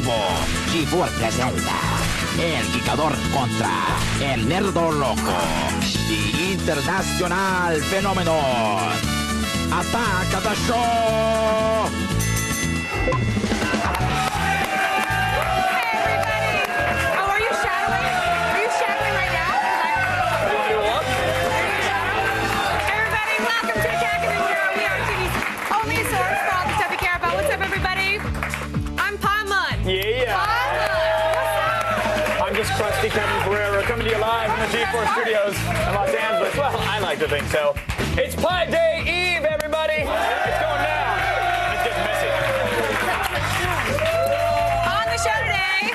vivo, G4 presenta El Gicador contra El Nerdo Loco y Internacional Fenómeno. ¡Ataca the show! Krusty Kevin Pereira coming to you live from the G4 studios in Los Angeles. Well, I like to think so. It's Pi Day Eve, everybody. It's going down. It's getting messy. On the show today,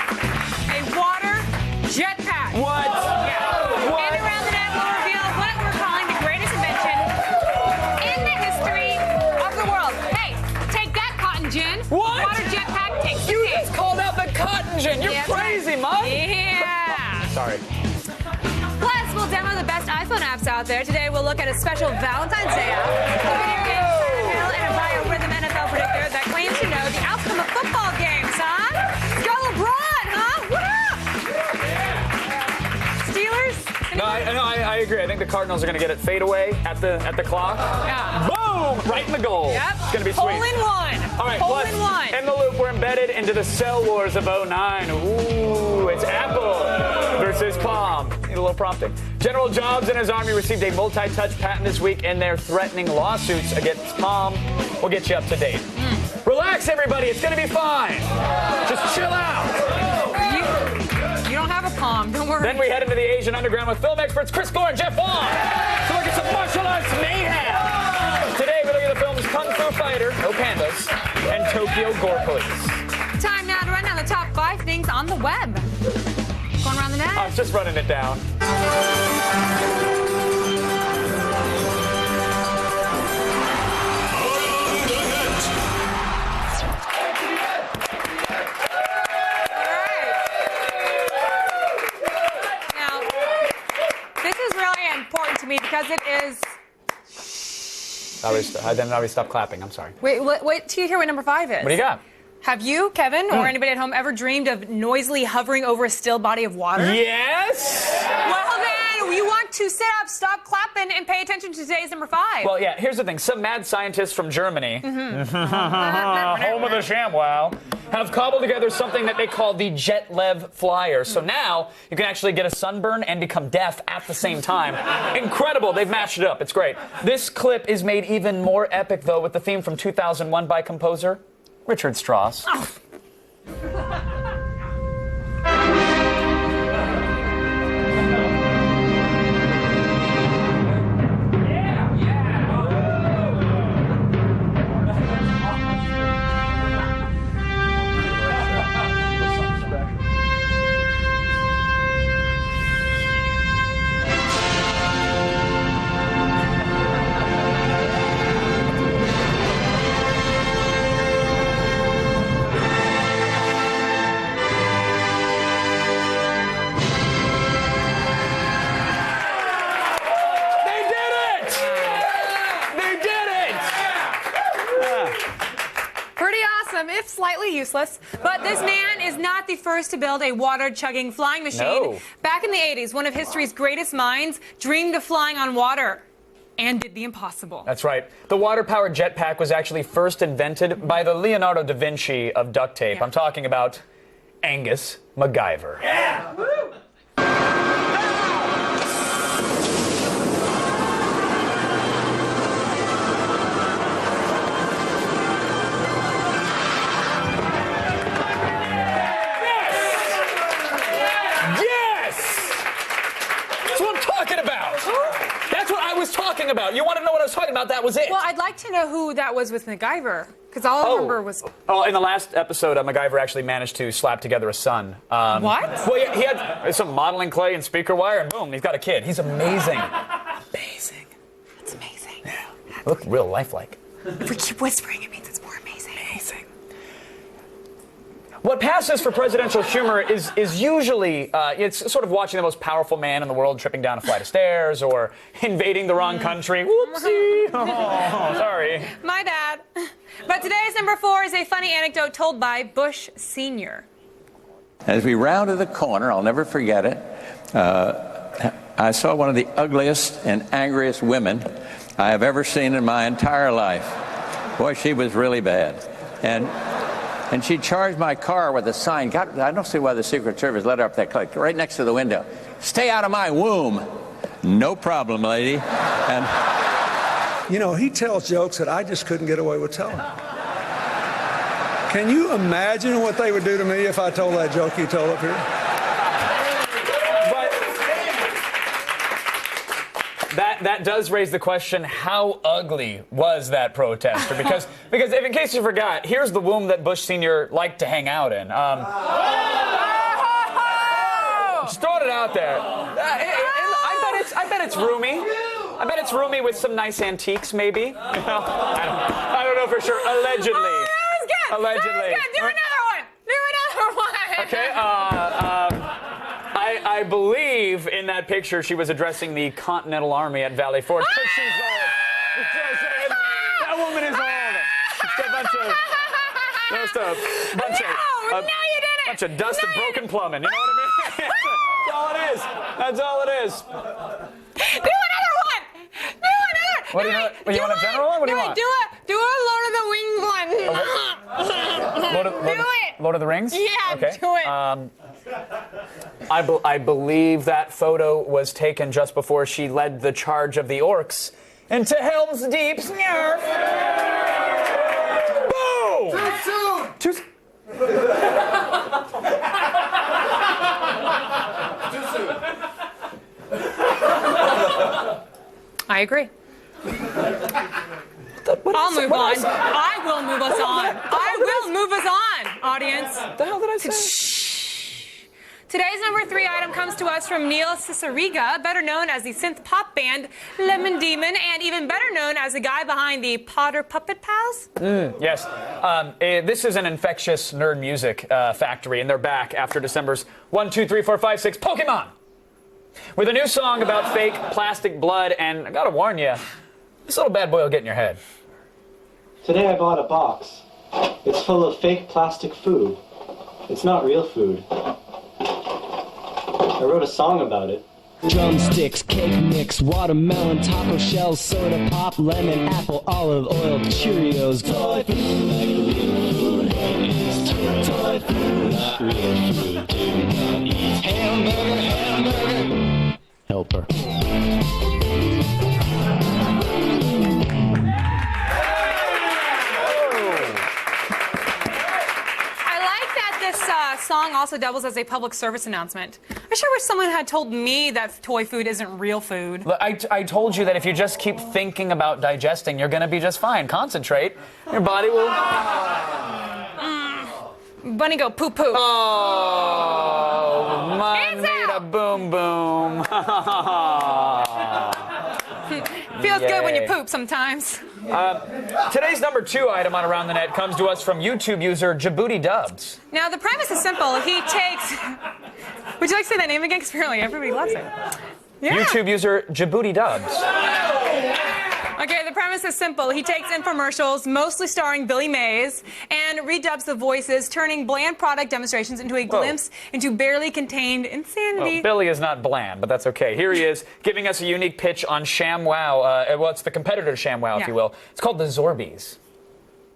a water jetpack. What? Yeah. What? And around the net, we'll reveal what we're calling the greatest invention in the history of the world. Hey, take that, Cotton Gin. What? Water jetpack takes the You cake. just called out the Cotton Gin. You're crazy, Mom. Yeah. Sorry. Plus, we'll demo the best iPhone apps out there. Today, we'll look at a special Valentine's Day app, a video game Hill, and a biorhythm NFL predictor that claims to know the outcome of football games, huh? Go LeBron, huh? What up? Steelers? No, I agree. I think the Cardinals are going to get it fade away at the clock. Yeah. Boom! Right in the goal. Yep. It's going to be sweet. Hole in one. All right, Hole plus, in one. in the loop, we're embedded into the Cell Wars of 09. Ooh, it's Apple versus Palm. Need a little prompting. General Jobs and his army received a multi-touch patent this week, and they're threatening lawsuits against Palm. We'll get you up to date. Relax, everybody. It's going to be fine. Just chill out. You don't have a palm. Don't worry. Then we head into the Asian underground with film experts Chris Gore and Jeff Wong to look at some martial arts mayhem. Today, we look at the films Kung Fu Fighter, No Pandas, and Tokyo Gore Police. Time now to run down the top 5 things on the web. Going around the net. I was just running it down. Important to me because it is. I didn't already stop clapping. I'm sorry. Wait till you hear what number 5 is. What do you got? Have you, Kevin, or anybody at home ever dreamed of noisily hovering over a still body of water? Yes. Well, then you want to sit up, stop clapping, and pay attention to today's number 5. Well, yeah. Here's the thing. Some mad scientists from Germany, home of the ShamWow, have cobbled together something that they call the JetLev Flyer. So now you can actually get a sunburn and become deaf at the same time. Incredible. They've matched it up. It's great. This clip is made even more epic, though, with the theme from 2001 by composer Richard Strauss. Oh. If slightly useless, but this man is not the first to build a water-chugging flying machine. No. Back in the 80s, one of history's greatest minds dreamed of flying on water and did the impossible. That's right. The water-powered jetpack was actually first invented by the Leonardo da Vinci of duct tape. Yeah. I'm talking about Angus MacGyver. Yeah! Woo! About. You want to know what I was talking about? That was it. Well, I'd like to know who that was with MacGyver, because all I remember was... Oh, in the last episode, MacGyver actually managed to slap together a son. What? Well, yeah, he had some modeling clay and speaker wire, and boom, he's got a kid. He's amazing. Amazing. That's amazing. Yeah. Look real lifelike. If we keep whispering, it means it's more amazing. Amazing. What passes for presidential humor is usually, it's sort of watching the most powerful man in the world tripping down a flight of stairs or invading the wrong country. Whoopsie. Oh, sorry. My bad. But today's number 4 is a funny anecdote told by Bush Sr. As we rounded the corner, I'll never forget it, I saw one of the ugliest and angriest women I have ever seen in my entire life. Boy, she was really bad. And she charged my car with a sign. God, I don't see why the Secret Service let her up that car, right next to the window. Stay out of my womb. No problem, lady. And you know, he tells jokes that I just couldn't get away with telling. Can you imagine what they would do to me if I told that joke he told up here? But that does raise the question, how ugly was that protester? Because if, in case you forgot, here's the womb that Bush Sr. liked to hang out in. Just throwing it out there. I bet it's roomy. I bet it's roomy with some nice antiques, maybe. You know? I don't know for sure. Allegedly. Oh, that was good. Allegedly. That was good. Do another one. Okay. I believe in that picture she was addressing the Continental Army at Valley Forge. She's old. That woman is old. Just a bunch of dust and broken plumbing. You know what I mean? That's all it is. That's all it is. Do another one. Do another. What do you want? You want a general one? What do you want? Do a Lord of the Wings one. Lord of the Rings? Yeah, okay. do it. I believe that photo was taken just before she led the charge of the orcs into Helm's Deep. Boom! Too soon! I agree. I'll move on. I will move us on. I will move us on, audience. What the hell did I say? Today's number 3 item comes to us from Neil Cicierega, better known as the synth pop band Lemon Demon, and even better known as the guy behind the Potter Puppet Pals. Yes. This is an infectious nerd music factory, and they're back after December's 1, 2, 3, 4, 5, 6 Pokemon. With a new song about fake plastic blood, and I gotta warn you, this little bad boy will get in your head. Today I bought a box. It's full of fake plastic food. It's not real food. I wrote a song about it. Drumsticks, cake mix, watermelon, taco shells, soda pop, lemon, apple, olive oil, Cheerios. Toy food, like real food. It's toy food, not real food. Do not eat hamburger. Helper. Song also doubles as a public service announcement. I sure wish someone had told me that toy food isn't real food. Look, I told you that if you just keep thinking about digesting, you're gonna be just fine. Concentrate. Your body will... Bunny go poop poop. Oh, man made a boom boom. Feels good when you poop sometimes. Today's number 2 item on Around the Net comes to us from YouTube user Djibouti Dubs. Now, the premise is simple. He takes... Would you like to say that name again? Because apparently everybody loves it. Yeah. YouTube user Djibouti Dubs. Okay, the premise is simple. He takes infomercials, mostly starring Billy Mays, and redubs the voices, turning bland product demonstrations into a glimpse into barely contained insanity. Well, Billy is not bland, but that's okay. Here he is, giving us a unique pitch on ShamWow. Well, it's the competitor to ShamWow, if you will. It's called the Zorbies.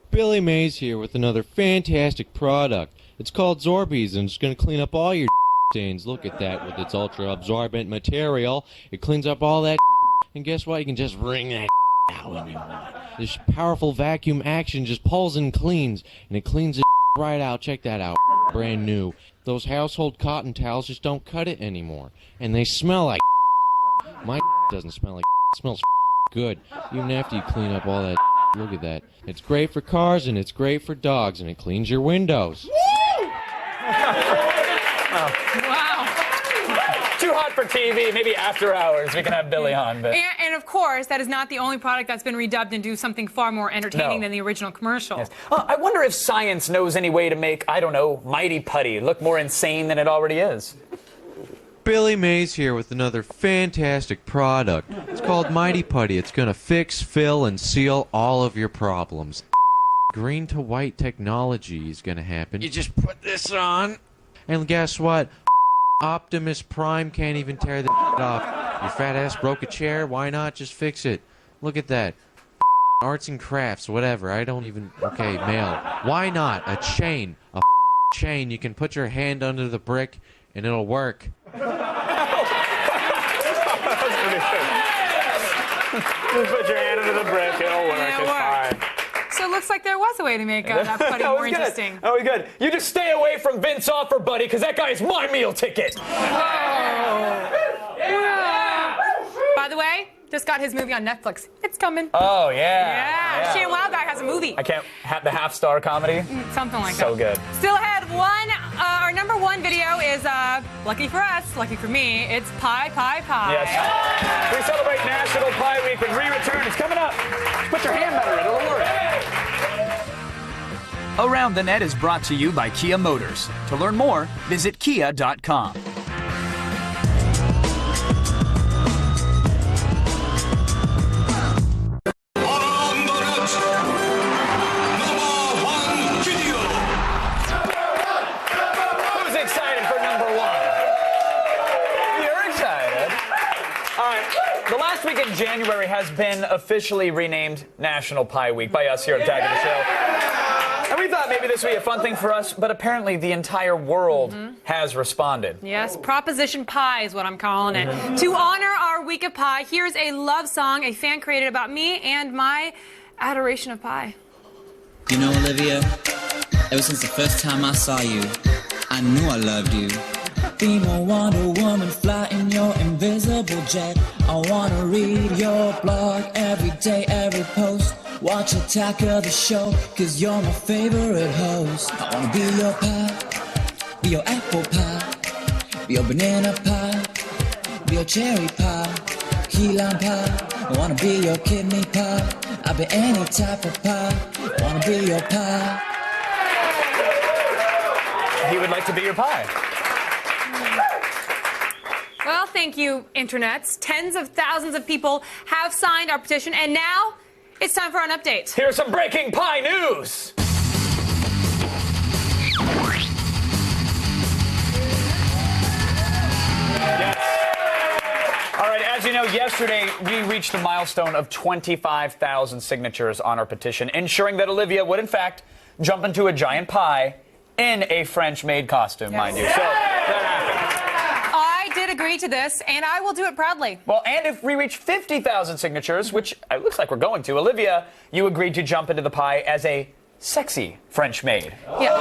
Billy Mays here with another fantastic product. It's called Zorbies, and it's going to clean up all your stains. Look at that with its ultra-absorbent material. It cleans up all that and guess what? You can just wring that out when you want. This powerful vacuum action just pulls and cleans, and it cleans it right out. Check that out. Brand new. Those household cotton towels just don't cut it anymore. And they smell like my doesn't smell like it smells good. Even after you clean up all that. Look at that. It's great for cars, and it's great for dogs, and it cleans your windows. Wow. Too hot for TV. Maybe after hours we can have Billy on. But... And of course, that is not the only product that's been redubbed into something far more entertaining than the original commercial. Yes. I wonder if science knows any way to make, I don't know, Mighty Putty look more insane than it already is. Billy Mays here with another fantastic product. It's called Mighty Putty. It's going to fix, fill, and seal all of your problems. Green to white technology is going to happen. You just put this on, And guess what? Optimus Prime can't even tear the off. Your fat ass broke a chair. Why not just fix it? Look at that. Arts and crafts, whatever. I don't even... Okay, mail. Why not? A chain. A chain. You can put your hand under the brick and it'll work. Just put your hand under the brick, it'll work. It'll It's work. fine. So it looks like there was a way to make that putty more interesting. That was good. You just stay away from Vince Offer, buddy, because that guy is my meal ticket. By the way, just got his movie on Netflix. It's coming. Oh, yeah. Yeah. Shane Wild Guy has a movie. I can't have the half-star comedy. Something like So that. good. Still ahead. Our number one video is, lucky for us, lucky for me, it's Pie, Pie, Pie. Yes. We celebrate National Pie Week with Re-Return. It's coming up. Put your hand better in, it'll work. Around the Net is brought to you by Kia Motors. To learn more, visit kia.com. Who's excited for number one? You're excited. All right. The last week in January has been officially renamed National Pie Week by us here at Tag of the Show. And we thought maybe this would be a fun thing for us, but apparently the entire world has responded. Yes, Proposition Pie is what I'm calling it. To honor our week of pie, here's a love song a fan created about me and my adoration of pie. You know, Olivia, ever since the first time I saw you, I knew I loved you. Be more Wonder Woman, fly in your invisible jet. I wanna read your blog every day, every post. Watch Attack of the Show, 'cause you're my favorite host. I wanna be your pie, be your apple pie, be your banana pie, be your cherry pie, key lime pie. I wanna be your kidney pie, I'll be any type of pie. I wanna be your pie. He would like to be your pie. Well, thank you, internets. Tens of thousands of people have signed our petition, and now it's time for an update. Here's some breaking pie news. Yes. All right, as you know, yesterday we reached the milestone of 25,000 signatures on our petition, ensuring that Olivia would, in fact, jump into a giant pie in a French-made costume, mind you. So that happened. I did agree to this, and I will do it proudly. Well, and if we reach 50,000 signatures, which it looks like we're going to, Olivia, you agreed to jump into the pie as a sexy French maid. Yeah.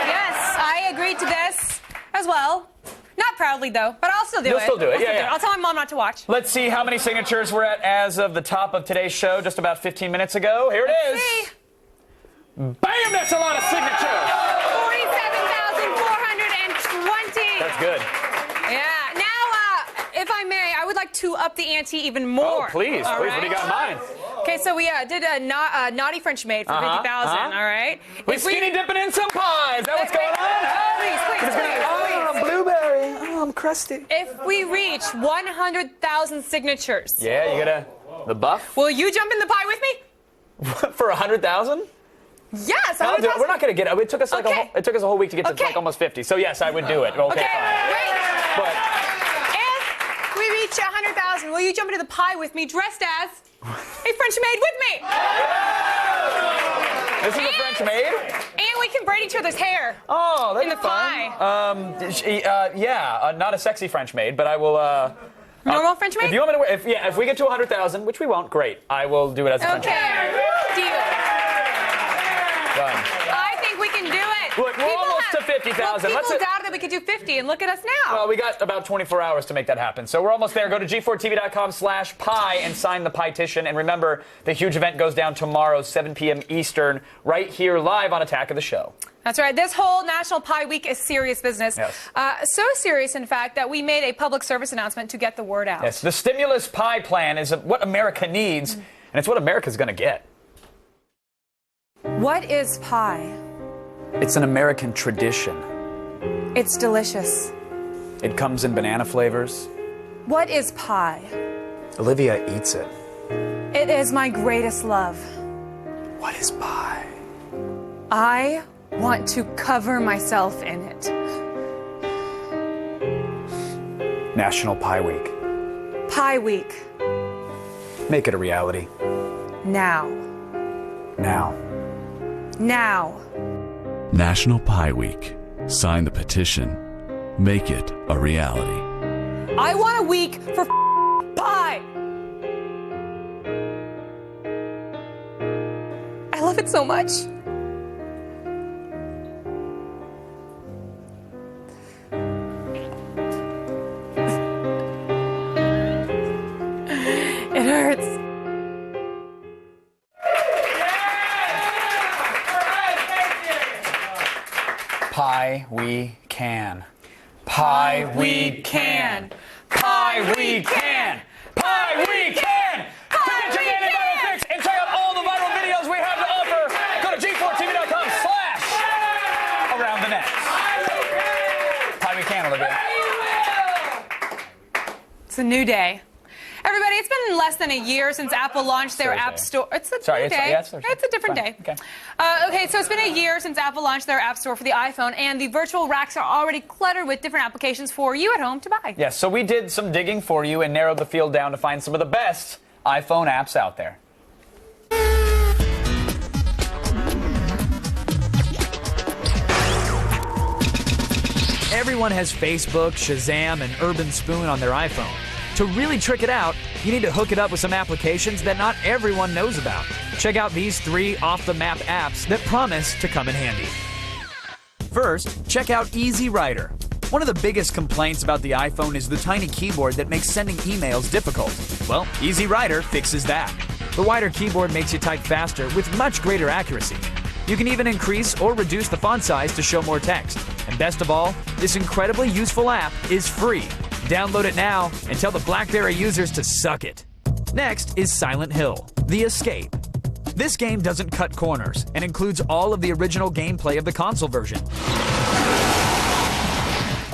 Yes, I agreed to this as well. Not proudly, though, but I'll still do it. You'll still do it, I'll still yeah, do yeah. I'll tell my mom not to watch. Let's see how many signatures we're at as of the top of today's show, just about 15 minutes ago. Here it is. See? Bam! That's a lot of signatures. 47,420. That's good. Yeah. Now, if I may, I would like to up the ante even more. Oh, please. All Please. right? What do you got in mind? Okay, so we did a naughty French maid for 50,000, all right? We're If we- skinny dipping in some pies. Is that what's going on? Please, please, please. Oh, blueberry. Oh, I'm crusty. If we reach 100,000 signatures, Yeah, you gotta... The buff? will you jump in the pie with me? For 100,000? Yes, I'll do it. 100,000. We're not gonna get it. It took us like Okay. it took us a whole week to get to Okay. like almost 50. So yes, I would do it. Okay, Okay, fine. wait. But If we reach 100,000, will you jump into the pie with me dressed as a French maid with me? this is a French maid? And we can braid each other's hair. Oh, that's In the fun. pie. Yeah, not a sexy French maid, but I will. Normal French maid? If you want me to, if we get to 100,000, which we won't, great. I will do it as a French maid. Okay, deal. Done. I think we can do it. Look, we're almost to 50,000. Well, Let's- people doubted that we could do 50, and look at us now. Well, we got about 24 hours to make that happen. So we're almost there. Go to g4tv.com/pie and sign the petition. And remember, the huge event goes down tomorrow, 7 p.m. Eastern, right here live on Attack of the Show. That's right. This whole National Pie Week is serious business. Yes. So serious, in fact, that we made a public service announcement to get the word out. Yes, the stimulus pie plan is what America needs, and it's what America's going to get. What is pie? It's an American tradition. It's delicious. It comes in banana flavors. What is pie? Olivia eats it. It is my greatest love. What is pie? I want to cover myself in it. National Pie Week. Pie Week. Make it a reality. Now. Now. Now. National Pie Week. Sign the petition. Make it a reality. I want a week for pie. I love it so much. It hurts. Pie we can. Pie we can. Pie we can. Pie we can. To get your daily viral fix and check out all the viral videos we have to offer, go to g4tv.com/around the net. Pie we can, Olivia. It's a new day. Everybody, it's been less than a year since Apple launched their App Store. It's a new day. It's a different day. Okay. Okay, so it's been a year since Apple launched their App Store for the iPhone, and the virtual racks are already cluttered with different applications for you at home to buy. Yes, so we did some digging for you and narrowed the field down to find some of the best iPhone apps out there. Everyone has Facebook, Shazam, and Urban Spoon on their iPhone. To really trick it out, you need to hook it up with some applications that not everyone knows about. Check out these 3 off-the-map apps that promise to come in handy. First, check out Easy Writer. One of the biggest complaints about the iPhone is the tiny keyboard that makes sending emails difficult. Well, Easy Writer fixes that. The wider keyboard makes you type faster with much greater accuracy. You can even increase or reduce the font size to show more text. And best of all, this incredibly useful app is free. Download it now and tell the BlackBerry users to suck it. Next is Silent Hill: The Escape. This game doesn't cut corners and includes all of the original gameplay of the console version.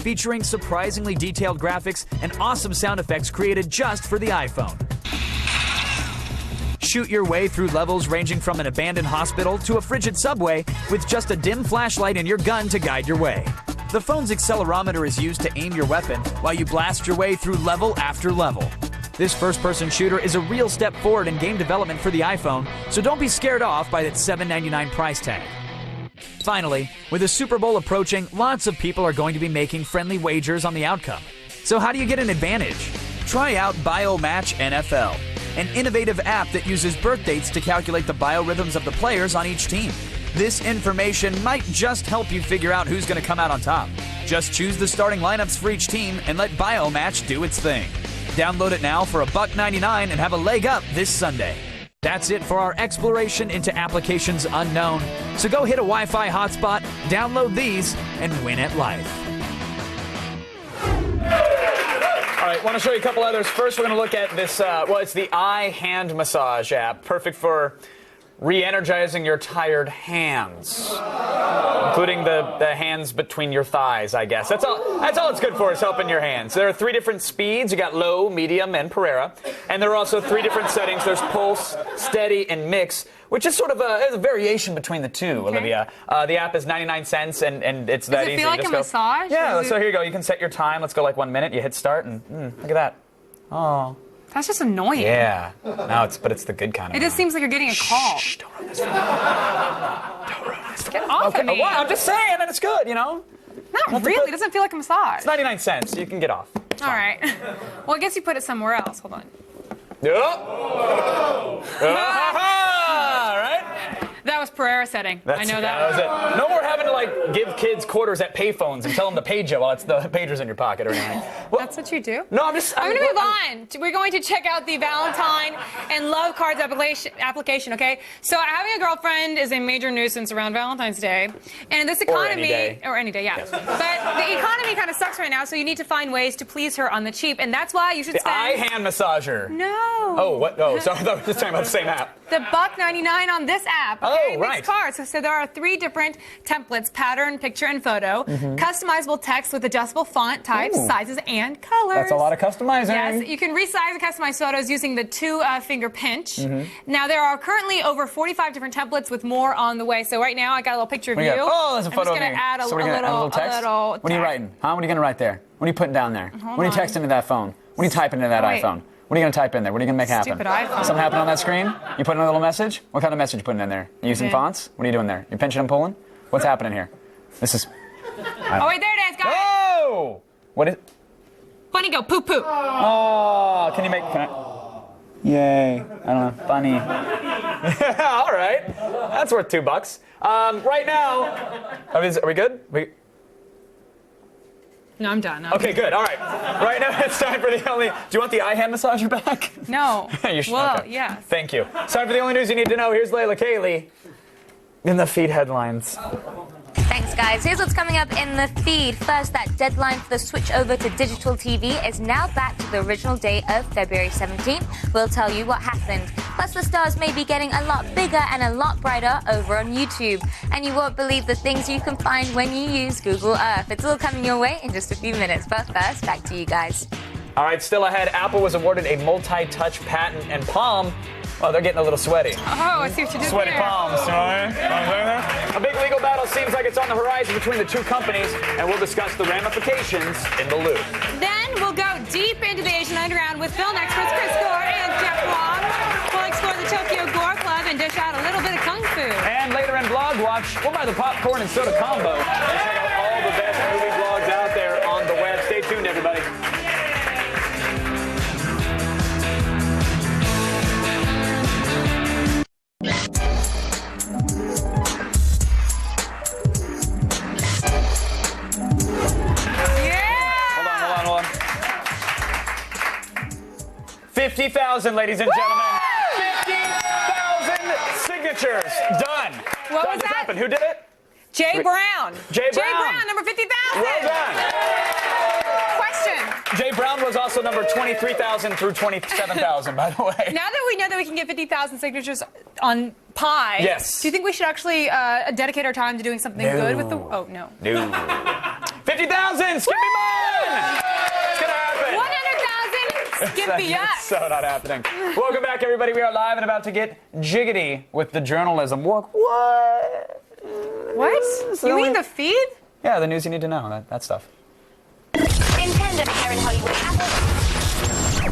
Featuring surprisingly detailed graphics and awesome sound effects created just for the iPhone. Shoot your way through levels ranging from an abandoned hospital to a frigid subway with just a dim flashlight and your gun to guide your way. The phone's accelerometer is used to aim your weapon while you blast your way through level after level. This first-person shooter is a real step forward in game development for the iPhone, so don't be scared off by its $7.99 price tag. Finally, with the Super Bowl approaching, lots of people are going to be making friendly wagers on the outcome. So how do you get an advantage? Try out BioMatch NFL, an innovative app that uses birth dates to calculate the biorhythms of the players on each team. This information might just help you figure out who's going to come out on top. Just choose the starting lineups for each team and let BioMatch do its thing. Download it now for $1.99 and have a leg up this Sunday. That's it for our exploration into applications unknown. So go hit a Wi-Fi hotspot, download these, and win at life. All right, want to show you a couple others. First, we're going to look at this, it's the iHand Massage app, perfect for re-energizing your tired hands, including the hands between your thighs, I guess. That's all it's good for, is helping your hands. There are 3 different speeds. You got low, medium, and Pereira. And there are also 3 different settings. There's pulse, steady, and mix, which is sort of a variation between the two, Olivia. The app is 99 cents, and it's that easy. Does it feel like a massage? Yeah, so here you go. You can set your time. Let's go like 1 minute. You hit start, and look at that. Oh. That's just annoying. Yeah. No, but it's the good kind of. It just seems like you're getting a call. Shh, don't run this phone. Don't run this phone. Get off of me. Well, I'm just saying, and it's good, you know? Not really. It doesn't feel like a massage. It's 99 cents. You can get off. All right. Well, I guess you put it somewhere else. Hold on. All right. That was Pereira setting. I know that. That was it. No more having to like give kids quarters at payphones and tell them to page you while it's the pager's in your pocket or anything. Well, that's what you do? No, I'm going to move on. We're going to check out the Valentine and Love Cards application, okay? So having a girlfriend is a major nuisance around Valentine's Day. And this economy... Or any day, yeah. Yes. But the economy kind of sucks right now, so you need to find ways to please her on the cheap. And that's why you should spend... The iHand massager. No. Oh, what? Oh, sorry. I thought we were just talking about the same app. The $1.99 on this app. Okay? right. cards. So there are 3 different templates: pattern, picture, and photo. Customizable text with adjustable font types, sizes, and colors. That's a lot of customizing. Yes, you can resize and customize photos using the 2-finger pinch. Now, there are currently over 45 different templates with more on the way. So right now, I got a little picture of you. Oh, there's a photo I'm just going to add a little text. text. What are you writing? Huh? What are you going to write there? What are you putting down there? Hold what are you on. texting into that phone? What are you typing into that Wait. iPhone? What are you going to type in there? What are you going to make happen? Stupid iPhone. Something happened on that screen? You put in a little message? What kind of message you putting in there? You using Okay. fonts? What are you doing there? You pinching and pulling? What's happening here? This is... Oh, wait, there it is, guys. Oh! What is... Bunny go poop poop. Oh, can I... Yay. I don't know. Funny. All right. That's worth $2. Right now... Are we good? No, I'm done. Okay, good. All right. Right now it's time for the only... Do you want the eye hand massager back? No. You should. Well, Okay. yes. Thank you. It's time for the only news you need to know. Here's Layla Kaylee in the feed headlines. Thanks, guys. Here's what's coming up in the feed. First, that deadline for the switch over to digital TV is now back to the original date of February 17th. We'll tell you what happened. Plus, the stars may be getting a lot bigger and a lot brighter over on YouTube. And you won't believe the things you can find when you use Google Earth. It's all coming your way in just a few minutes. But first, back to you guys. All right, still ahead, Apple was awarded a multi-touch patent, and Palm, well, they're getting a little sweaty. Oh, I see what you did Sweaty there. palms, you know what I mean? A big legal battle seems like it's on the horizon between the 2 companies, and we'll discuss the ramifications in the loop. Then we'll go deep into the Asian underground with film experts Chris Gore and Jeff Wong. We'll explore the Tokyo Gore Club and dish out a little bit of kung fu. And later in Blog Watch, we'll buy the popcorn and soda combo and check out all the best movie vlogs out there on the web. Stay tuned, everybody. Hold on. 50,000, ladies and gentlemen. 50,000 signatures. Done. What Done. was Just that? happened. Who did it? Jay Brown. Jay Brown. Number 50,000. Well done. Question. Jay Brown was also number 23,000 through 27,000, by the way. Now that we know that we can get 50,000 signatures on Pi, Yes. do you think we should actually dedicate our time to doing something good with the... Oh, no. No. 50,000! Skip me mine! It's gonna happen. 100,000? Skip me up. It's so not happening. Welcome back, everybody. We are live and about to get jiggity with the journalism. What? What? You mean the feed? Yeah, the news you need to know. That stuff. Nintendo here in Hollywood.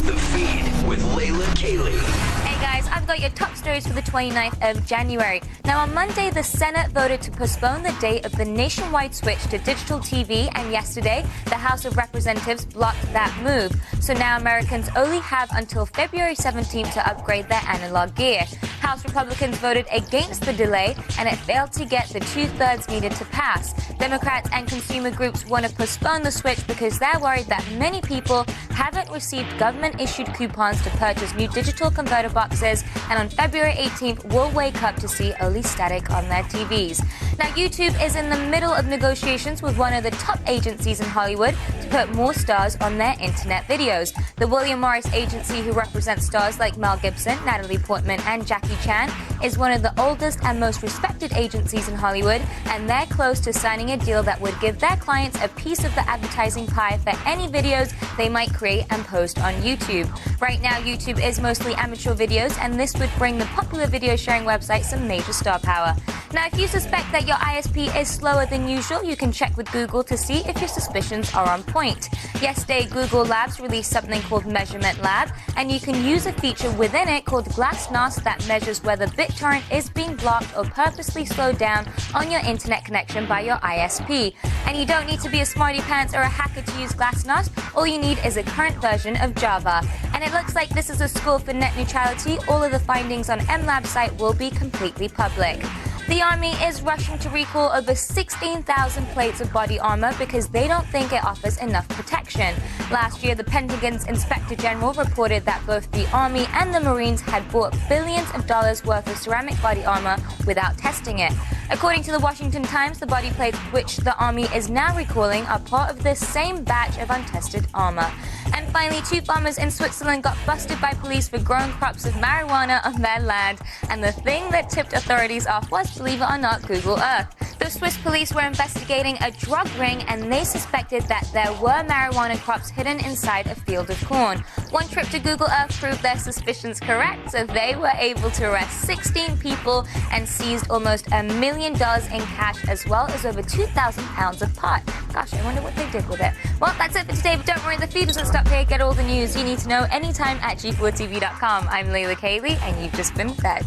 The feed with Layla Kaylee. Hey guys, I've got your top stories for the 29th of January. Now on Monday, the Senate voted to postpone the date of the nationwide switch to digital TV, and yesterday, the House of Representatives blocked that move. So now Americans only have until February 17th to upgrade their analog gear. House Republicans voted against the delay, and it failed to get the 2/3 needed to pass. Democrats and consumer groups want to postpone the switch because they're worried that many people haven't received government-issued coupons to purchase new digital converter boxes, and on February 18th will wake up to see only static on their TVs. Now, YouTube is in the middle of negotiations with one of the top agencies in Hollywood to put more stars on their internet videos. The William Morris agency, who represents stars like Mel Gibson, Natalie Portman, and Jackie Chan, is one of the oldest and most respected agencies in Hollywood, and they're close to signing a deal that would give their clients a piece of the advertising pie for any videos they might create and post on YouTube. Right now, YouTube is mostly amateur videos, and this would bring the popular video sharing website some major star power. Now, if you suspect that your ISP is slower than usual, you can check with Google to see if your suspicions are on point. Yesterday, Google Labs released something called Measurement Lab, and you can use a feature within it called GlassNOS that measures whether BitTorrent is being blocked or purposely slowed down on your internet connection by your ISP. And you don't need to be a smarty pants or a hacker to use GlassNOS. All you need is a current version of Java. And it looks like this is a score for net neutrality. All of the findings on MLab's site will be completely public. The Army is rushing to recall over 16,000 plates of body armor because they don't think it offers enough protection. Last year, the Pentagon's Inspector General reported that both the Army and the Marines had bought billions of dollars worth of ceramic body armor without testing it. According to the Washington Times, the body plates which the Army is now recalling are part of this same batch of untested armor. And finally, 2 farmers in Switzerland got busted by police for growing crops of marijuana on their land. And the thing that tipped authorities off was believe it or not, Google Earth. The Swiss police were investigating a drug ring and they suspected that there were marijuana crops hidden inside a field of corn. One trip to Google Earth proved their suspicions correct, so they were able to arrest 16 people and seized almost $1 million in cash as well as over 2,000 pounds of pot. Gosh, I wonder what they did with it. Well, that's it for today, but don't worry, the feed doesn't stop here. Get all the news you need to know anytime at G4TV.com. I'm Layla Cayley, and you've just been fed.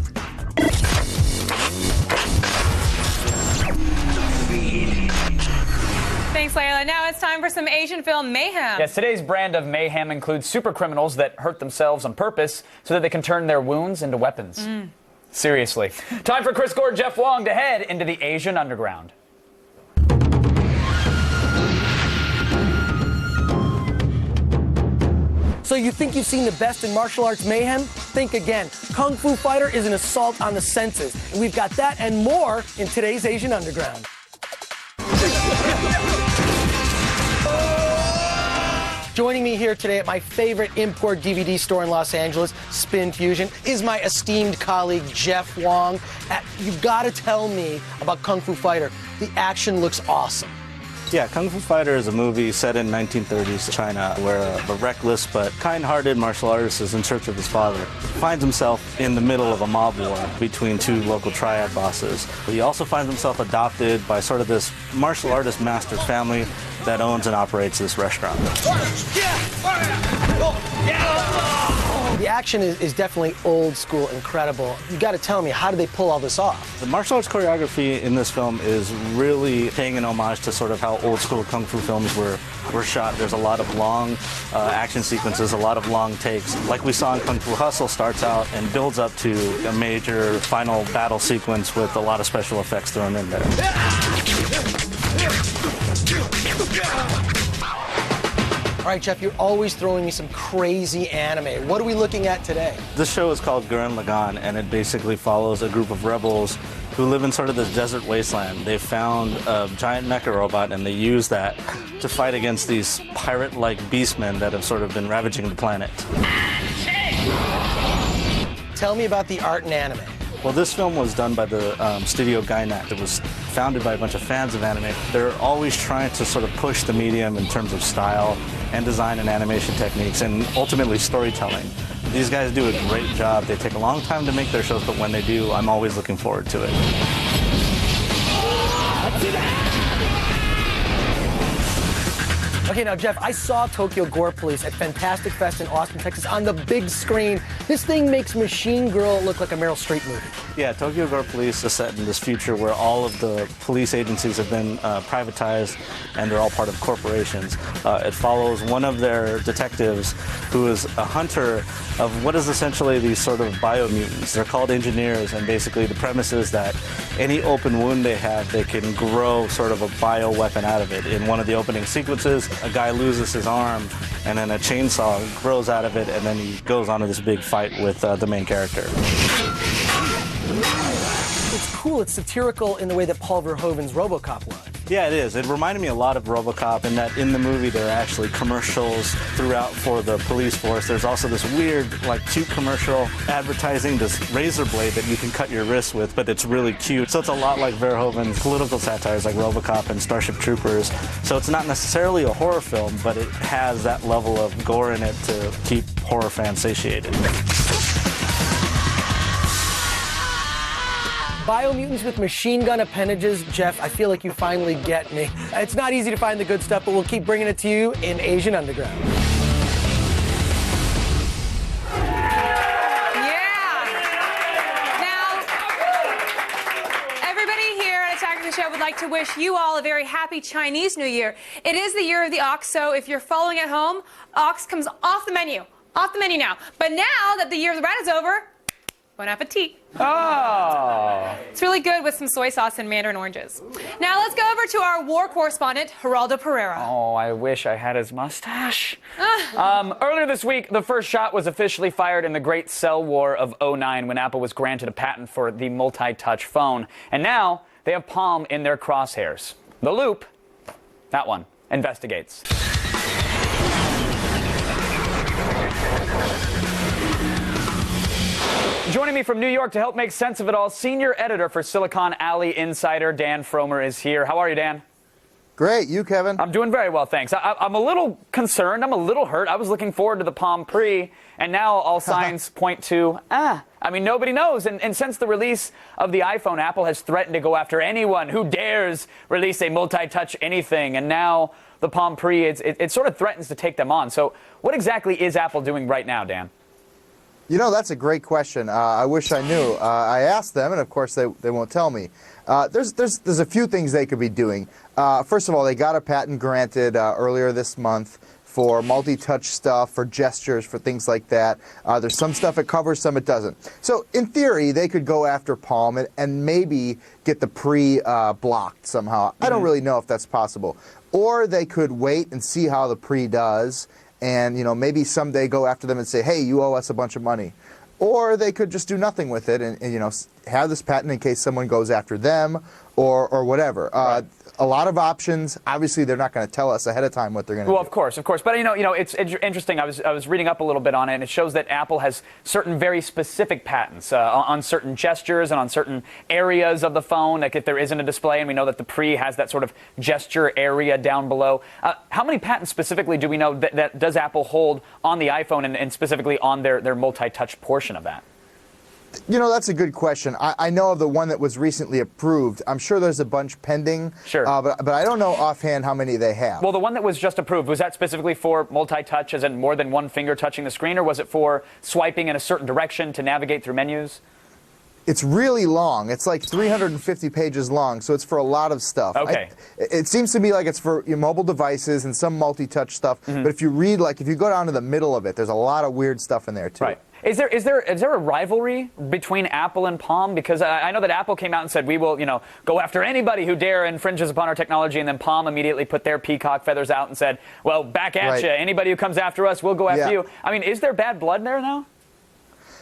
Thanks, Layla. Now it's time for some Asian film mayhem. Yes, today's brand of mayhem includes super criminals that hurt themselves on purpose so that they can turn their wounds into weapons. Seriously. Time for Chris Gore and Jeff Wong to head into the Asian underground. So you think you've seen the best in martial arts mayhem? Think again. Kung Fu Fighter is an assault on the senses. And we've got that and more in today's Asian Underground. Joining me here today at my favorite import DVD store in Los Angeles, Spin Fusion, is my esteemed colleague, Jeff Wong. You've got to tell me about Kung Fu Fighter. The action looks awesome. Yeah, Kung Fu Fighter is a movie set in 1930s China where a reckless but kind-hearted martial artist is in search of his father. He finds himself in the middle of a mob war between two local triad bosses. He also finds himself adopted by sort of this martial artist master family that owns and operates this restaurant. The action is definitely old school, incredible. You got to tell me, how did they pull all this off? The martial arts choreography in this film is really paying an homage to sort of how old school Kung Fu films were shot. There's a lot of long action sequences, a lot of long takes. Like we saw in Kung Fu Hustle, starts out and builds up to a major final battle sequence with a lot of special effects thrown in there. All right, Jeff, you're always throwing me some crazy anime. What are we looking at today? This show is called Gurren Lagann, and it basically follows a group of rebels who live in sort of this desert wasteland. They found a giant mecha robot, and they use that to fight against these pirate-like beastmen that have sort of been ravaging the planet. Tell me about the art and anime. Well, this film was done by the studio Gainax. It was founded by a bunch of fans of anime. They're always trying to sort of push the medium in terms of style and design and animation techniques and ultimately storytelling. These guys do a great job. They take a long time to make their shows, but when they do, I'm always looking forward to it. Okay, now, Jeff, I saw Tokyo Gore Police at Fantastic Fest in Austin, Texas on the big screen. This thing makes Machine Girl look like a Meryl Streep movie. Yeah, Tokyo Gore Police is set in this future where all of the police agencies have been privatized and they're all part of corporations. It follows one of their detectives who is a hunter of what is essentially these sort of biomutants. They're called engineers, and basically the premise is that any open wound they have, they can grow sort of a bioweapon out of it. In one of the opening sequences, a guy loses his arm, and then a chainsaw grows out of it, and then he goes on to this big fight with the main character. It's cool. It's satirical in the way that Paul Verhoeven's RoboCop was. Yeah, it is. It reminded me a lot of RoboCop in that in the movie there are actually commercials throughout for the police force. There's also this weird, like, cute commercial advertising this razor blade that you can cut your wrist with, but it's really cute. So it's a lot like Verhoeven's political satires like RoboCop and Starship Troopers. So it's not necessarily a horror film, but it has that level of gore in it to keep horror fans satiated. Biomutants with machine gun appendages. Jeff, I feel like you finally get me. It's not easy to find the good stuff, but we'll keep bringing it to you in Asian Underground. Show would like to wish you all a very happy Chinese New Year. It is the year of the ox, so if you're following at home, ox comes off the menu. Off the menu now. But now that the year of the rat is over, bon appetit. Oh. It's really good with some soy sauce and mandarin oranges. Now let's go over to our war correspondent, Geraldo Pereira. Oh, I wish I had his mustache. Earlier this week, the first shot was officially fired in the Great Cell War of '09 when Apple was granted a patent for the multi-touch phone. And now they have Palm in their crosshairs. The Loop, that one, investigates. Joining me from New York to help make sense of it all, senior editor for Silicon Alley Insider, Dan Fromer, is here. How are you, Dan? Great. You, Kevin? I'm doing very well, thanks. I'm a little concerned. I'm a little hurt. I was looking forward to the Palm Pre, and now all signs point to, I mean, nobody knows. And since the release of the iPhone, Apple has threatened to go after anyone who dares release a multi-touch anything. And now the Palm Pre, it sort of threatens to take them on. So what exactly is Apple doing right now, Dan? You know, that's a great question. I wish I knew. I asked them, and of course they won't tell me. There's a few things they could be doing. First of all, they got a patent granted earlier this month for multi-touch stuff, for gestures, for things like that. There's some stuff it covers, some it doesn't. So in theory, they could go after Palm and maybe get the Pre blocked somehow. I don't really know if that's possible. Or they could wait and see how the Pre does, and maybe someday go after them and say, hey, you owe us a bunch of money. Or they could just do nothing with it and have this patent in case someone goes after them or whatever. Right. A lot of options. Obviously, they're not going to tell us ahead of time what they're going to do. Well, of course. But it's interesting. I was reading up a little bit on it, and it shows that Apple has certain very specific patents on certain gestures and on certain areas of the phone. Like if there isn't a display, and we know that the Pre has that sort of gesture area down below. How many patents specifically do we know that does Apple hold on the iPhone and specifically on their multi-touch portion of that? That's a good question. I know of the one that was recently approved. I'm sure there's a bunch pending. Sure. But I don't know offhand how many they have. Well, the one that was just approved, was that specifically for multi-touch, as in more than one finger touching the screen, or was it for swiping in a certain direction to navigate through menus? It's really long. It's like 350 pages long, so it's for a lot of stuff. Okay. It seems to me like it's for your mobile devices and some multi-touch stuff. But if you read, if you go down to the middle of it, there's a lot of weird stuff in there, too. Right. Is there a rivalry between Apple and Palm? Because I know that Apple came out and said, we will, go after anybody who dare infringes upon our technology, and then Palm immediately put their peacock feathers out and said, well, back at you. Anybody who comes after us, we'll go after you. I mean, is there bad blood there now?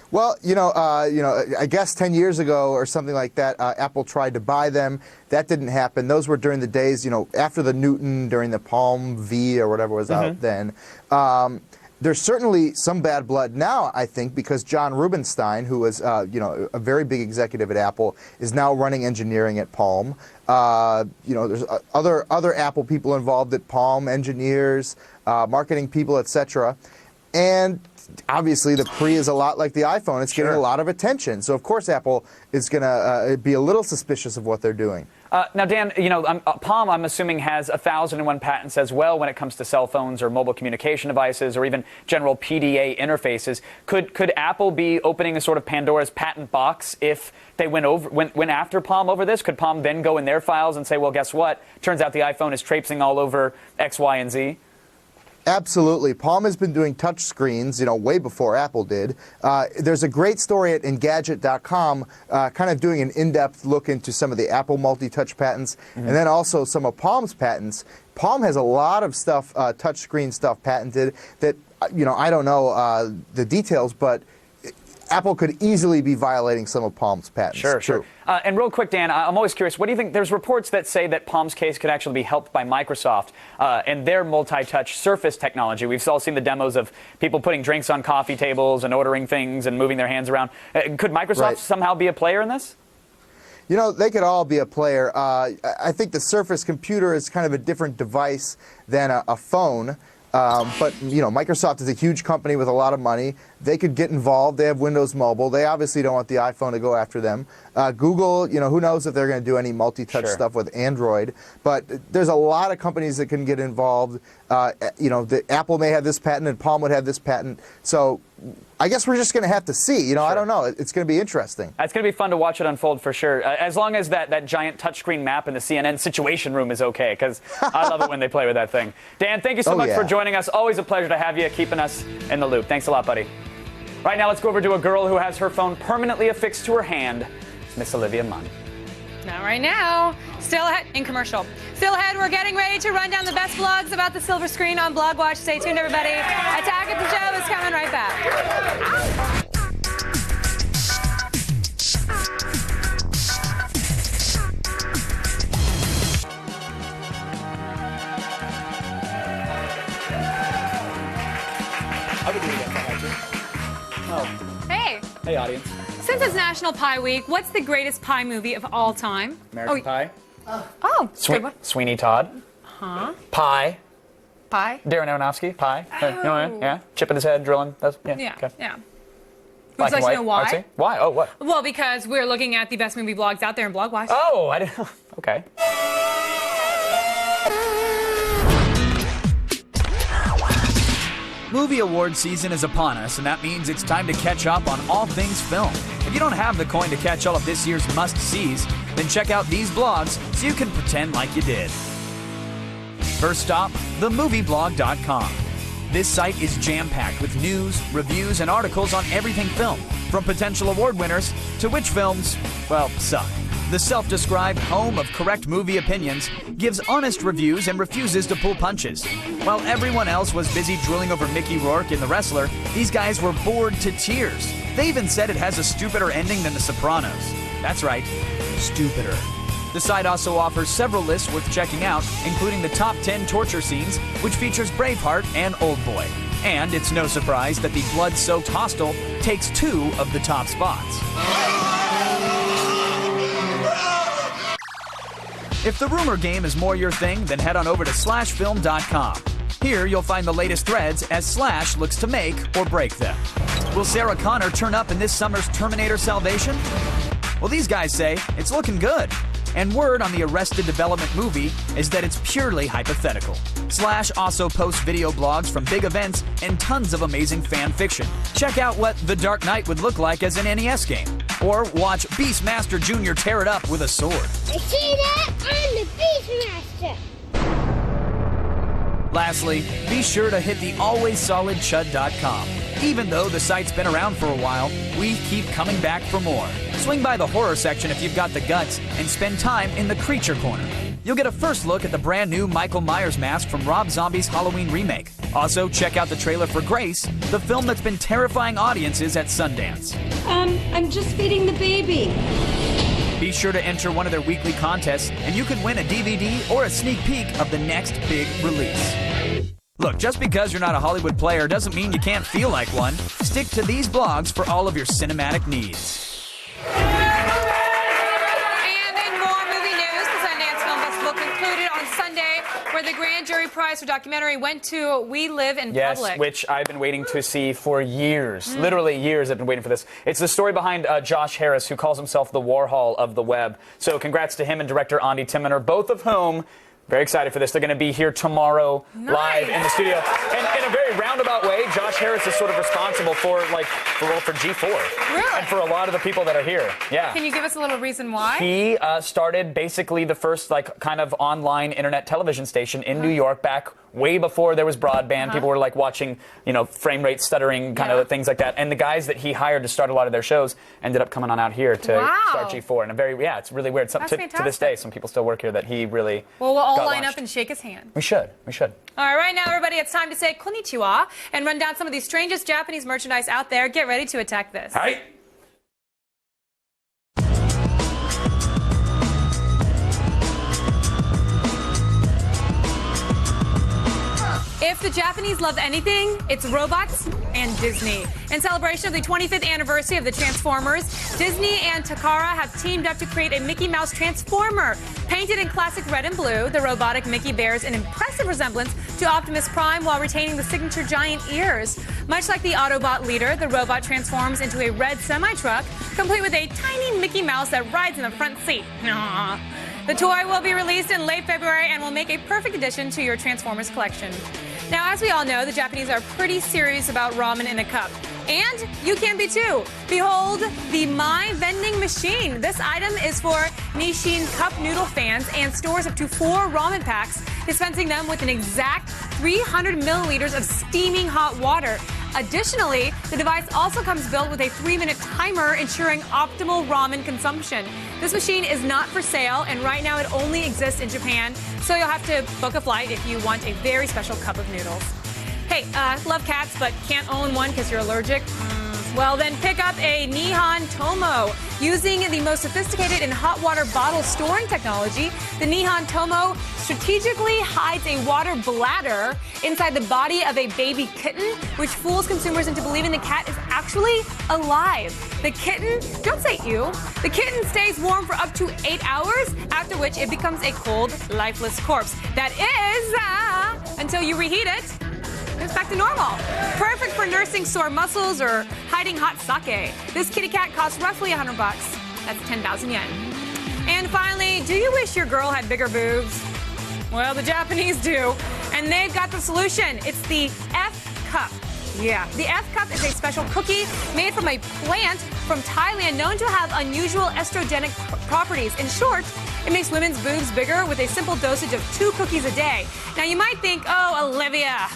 Well, I guess 10 years ago or something like that, Apple tried to buy them. That didn't happen. Those were during the days, after the Newton, during the Palm V or whatever was out then. There's certainly some bad blood now, I think, because John Rubinstein, who was, a very big executive at Apple, is now running engineering at Palm. There's other Apple people involved at Palm, engineers, marketing people, etc. And obviously, the Pre is a lot like the iPhone. It's getting a lot of attention. So, of course, Apple is going to be a little suspicious of what they're doing. Now, Dan, Palm, I'm assuming, has 1,001 patents as well when it comes to cell phones or mobile communication devices or even general PDA interfaces. Could Apple be opening a sort of Pandora's patent box if they went after Palm over this? Could Palm then go in their files and say, well, guess what? Turns out the iPhone is traipsing all over X, Y, and Z? Absolutely. Palm has been doing touch screens, way before Apple did. There's a great story at Engadget.com kind of doing an in-depth look into some of the Apple multi-touch patents and then also some of Palm's patents. Palm has a lot of stuff, touch screen stuff patented that, I don't know the details, but Apple could easily be violating some of Palm's patents. Sure. And real quick, Dan, I'm always curious, what do you think? There's reports that say that Palm's case could actually be helped by Microsoft and their multi-touch Surface technology. We've all seen the demos of people putting drinks on coffee tables and ordering things and moving their hands around. Could Microsoft somehow be a player in this? They could all be a player. I think the Surface computer is kind of a different device than a phone. But, Microsoft is a huge company with a lot of money. They could get involved. They have Windows Mobile. They obviously don't want the iPhone to go after them. Google, who knows if they're going to do any multi-touch stuff with Android. But there's a lot of companies that can get involved. Apple may have this patent and Palm would have this patent. So I guess we're just going to have to see. I don't know. It's going to be interesting. It's going to be fun to watch it unfold for sure. As long as that giant touchscreen map in the CNN Situation Room is okay, because I love it when they play with that thing. Dan, thank you so much for joining us. Always a pleasure to have you, keeping us in the loop. Thanks a lot, buddy. Right now, let's go over to a girl who has her phone permanently affixed to her hand. It's Miss Olivia Munn. Not right now. Still ahead, in commercial. Still ahead, we're getting ready to run down the best blogs about the silver screen on BlogWatch. Stay tuned, everybody. Attack at the Show is coming right back. I would do that if I had to. Oh. Hey. Hey, audience. Since it's National Pie Week, what's the greatest pie movie of all time? American Pie. Oh, good one. Sweeney Todd. Huh? Pie. Pie? Darren Aronofsky. Pie. You know, yeah. Chip in his head, drilling. Yeah. Okay. Yeah. Black Would you like and to know white, why? artsy. Why? Oh, what? Well, because we're looking at the best movie blogs out there in BlogWatch. Oh, I didn't. Okay. Movie award season is upon us, and that means it's time to catch up on all things film. If you don't have the coin to catch all of this year's must-sees, then check out these blogs so you can pretend like you did. First stop, themovieblog.com. This site is jam-packed with news, reviews, and articles on everything film, from potential award winners to which films, well, suck. The self-described home of correct movie opinions gives honest reviews and refuses to pull punches. While everyone else was busy drooling over Mickey Rourke in The Wrestler, these guys were bored to tears. They even said it has a stupider ending than The Sopranos. That's right, stupider. The site also offers several lists worth checking out, including the top 10 torture scenes, which features Braveheart and Oldboy. And it's no surprise that the blood-soaked Hostel takes 2 of the top spots. If the rumor game is more your thing, then head on over to slashfilm.com. Here you'll find the latest threads as Slash looks to make or break them. Will Sarah Connor turn up in this summer's Terminator Salvation? Well, these guys say it's looking good. And word on the Arrested Development movie is that it's purely hypothetical. Slash also posts video blogs from big events and tons of amazing fan fiction. Check out what The Dark Knight would look like as an NES game. Or watch Beastmaster Jr. tear it up with a sword. I see that? I'm the Beastmaster. Lastly, be sure to hit the alwayssolidchud.com. Even though the site's been around for a while, we keep coming back for more. Swing by the horror section if you've got the guts and spend time in the creature corner. You'll get a first look at the brand new Michael Myers mask from Rob Zombie's Halloween remake. Also, check out the trailer for Grace, the film that's been terrifying audiences at Sundance. I'm just feeding the baby. Be sure to enter one of their weekly contests, and you could win a DVD or a sneak peek of the next big release. Look, just because you're not a Hollywood player doesn't mean you can't feel like one. Stick to these blogs for all of your cinematic needs. And in more movie news, the Sundance Film Festival concluded on Sunday, where the grand jury prize for documentary went to We Live in Public. Yes, which I've been waiting to see for years. Literally years I've been waiting for this. It's the story behind Josh Harris, who calls himself the Warhol of the web. So congrats to him and director Andi Timoner, both of whom very excited for this. They're going to be here tomorrow live in the studio. And in a very roundabout way, Josh Harris is sort of responsible for G4. Really? And for a lot of the people that are here. Yeah. Can you give us a little reason why? He started basically the first kind of online internet television station in New York back way before there was broadband. People were watching, frame rate stuttering kind of things like that. And the guys that he hired to start a lot of their shows ended up coming on out here to start G4. And it's really weird. To this day, some people still work here that he really Well, we'll all got line launched. up and shake his hand. We should. All right, now, everybody, it's time to say konnichiwa and run down some of the strangest Japanese merchandise out there. Get ready to attack this. Hi. If the Japanese love anything, it's robots and Disney. In celebration of the 25th anniversary of the Transformers, Disney and Takara have teamed up to create a Mickey Mouse Transformer. Painted in classic red and blue, the robotic Mickey bears an impressive resemblance to Optimus Prime while retaining the signature giant ears. Much like the Autobot leader, the robot transforms into a red semi-truck, complete with a tiny Mickey Mouse that rides in the front seat. Aww. The toy will be released in late February and will make a perfect addition to your Transformers collection. Now, as we all know, the Japanese are pretty serious about ramen in a cup. And you can be too. Behold the My Vending Machine. This item is for Nissin cup noodle fans and stores up to 4 ramen packs, dispensing them with an exact 300 milliliters of steaming hot water. Additionally, the device also comes built with a 3-minute timer, ensuring optimal ramen consumption. This machine is not for sale, and right now it only exists in Japan, so you'll have to book a flight if you want a very special cup of noodles. Hey, love cats, but can't own one because you're allergic? Well, then pick up a Nihon Tomo. Using the most sophisticated and hot water bottle storing technology, the Nihon Tomo strategically hides a water bladder inside the body of a baby kitten, which fools consumers into believing the cat is actually alive. The kitten, don't say ew, the kitten stays warm for up to 8 hours, after which it becomes a cold, lifeless corpse. That is, until you reheat it, it's back to normal. Perfect for nursing sore muscles or hiding hot sake. This kitty cat costs roughly $100. That's 10,000 yen. And finally, do you wish your girl had bigger boobs? Well, the Japanese do, and they've got the solution. It's the F-Cup. Yeah, the F-Cup is a special cookie made from a plant from Thailand known to have unusual estrogenic properties. In short, it makes women's boobs bigger with a simple dosage of 2 cookies a day. Now, you might think, oh, Olivia,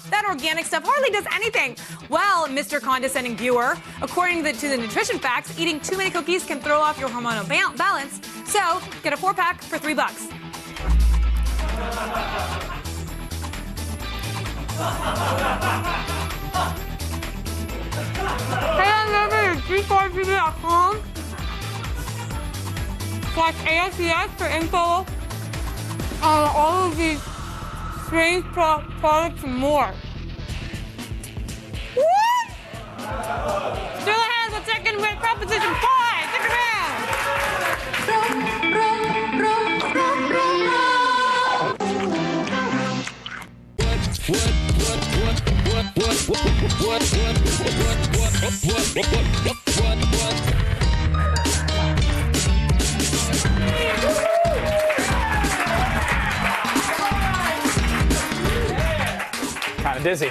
that organic stuff hardly does anything. Well, Mr. Condescending Viewer, according to the nutrition facts, eating too many cookies can throw off your hormonal balance. So, get a 4-pack for $3. Head on over to g4tv.com/ASES for info on all of these strange products and more. What? Still ahead with second with Proposition 5. Stick around. Kind of dizzy.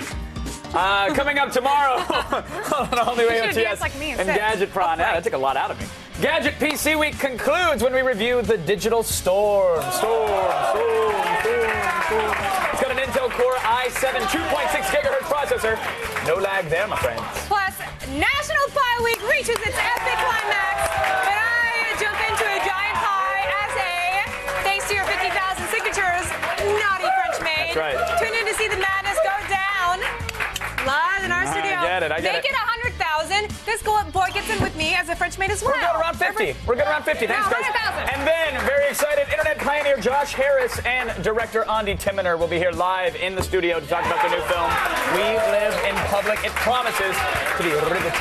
Coming up tomorrow on All New AOTS like me and Gadget Prawn. Yeah, that took a lot out of me. Gadget PC Week concludes when we review the Digital Storm. It's got an Intel Core i7 2.6 gigahertz processor. No lag there, my friends. Plus, National Pie Week reaches its epic climax. But I jump into a giant pie as thanks to your 50,000 signatures, naughty French maid. That's right. Tune in to see the madness go down live in our studio. I get it. Make it 100,000. This boy gets in with me as a French maid as well. We're going around 50. We're going around 50. Thanks, guys. 100,000. And then, very excited, internet pioneer Josh Harris and director Andi Timmener will be here live in the studio to talk about their new film, We Live in Public. It promises to be riveting.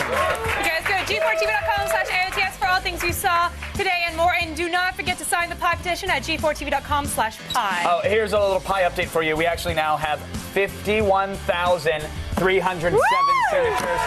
You guys go to g4tv.com/AOTS for all things you saw today and more. And do not forget to sign the pie petition at g4tv.com/pie. Oh, here's a little pie update for you. We actually now have 51,307 signatures.